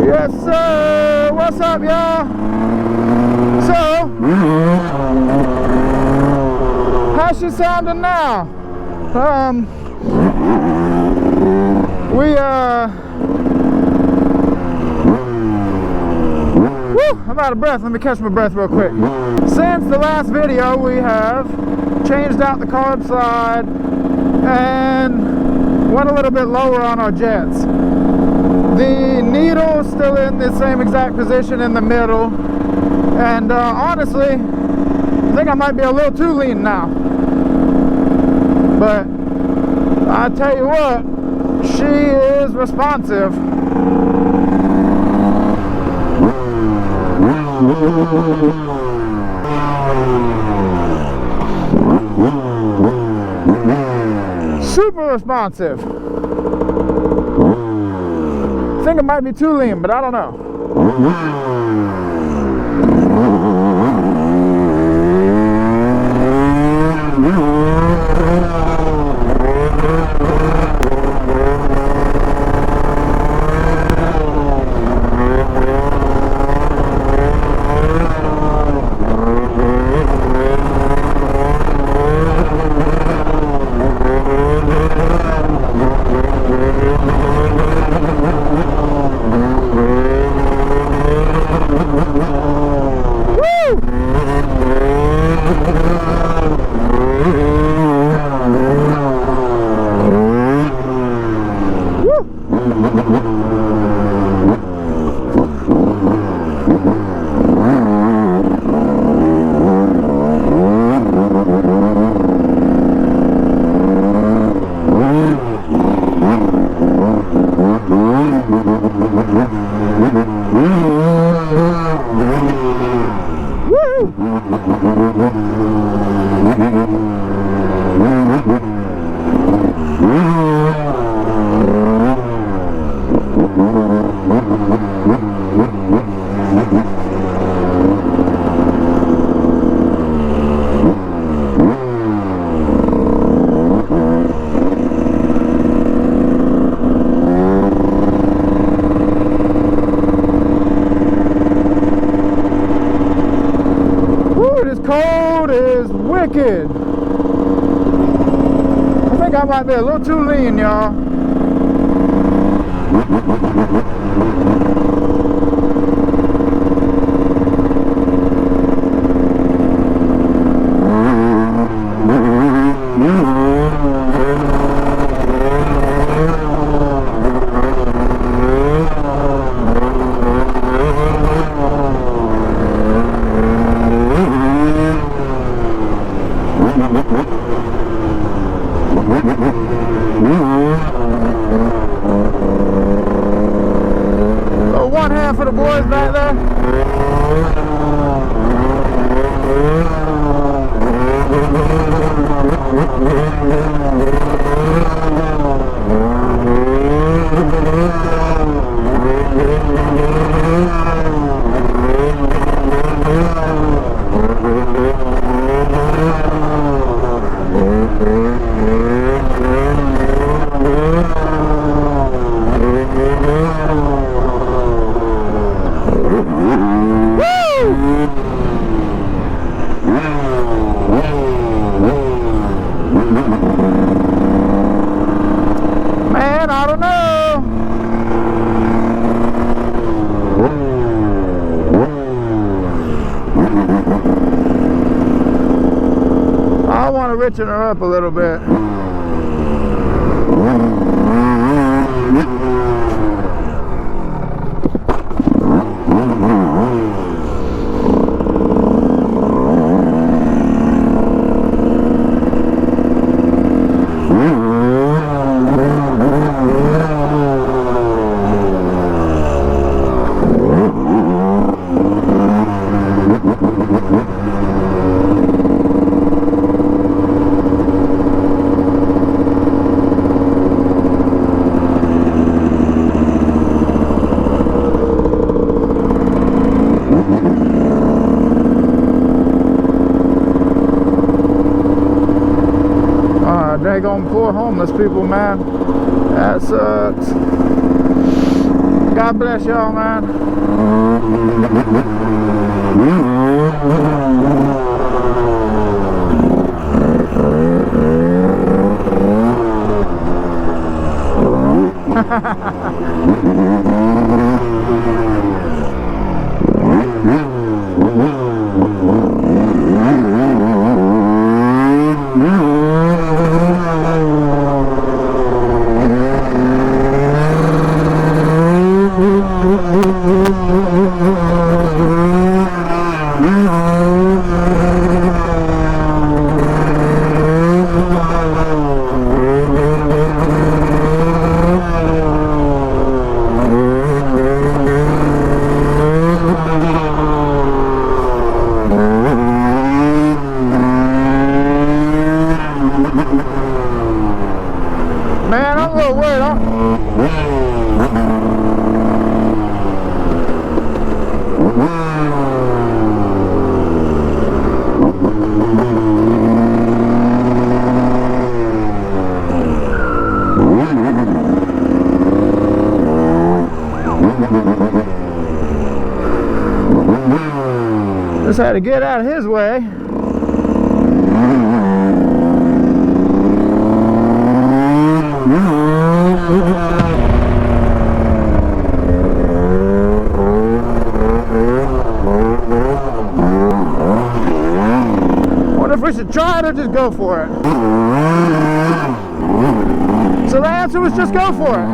Yes, sir. What's up, y'all? So, how's she sounding now? I'm out of breath. Let me catch my breath real quick. Since the last video, we have changed out the carb slide and went a little bit lower on our jets. The needle is still in the same exact position in the middle, and honestly, I think I might be a little too lean now. But I tell you what, she is responsive. Super responsive. I think it might be too lean, but I don't know. Cold is wicked. I think I might be a little too lean, y'all. So one hand for the boys back there. Man, I don't know. I want to richen her up a little bit. Daggone poor homeless people, man. That sucks. God bless y'all, man. Man, I'm a little worried. Just had to get out of his way. Wonder if we should try it or just go for it. So the answer was just go for it.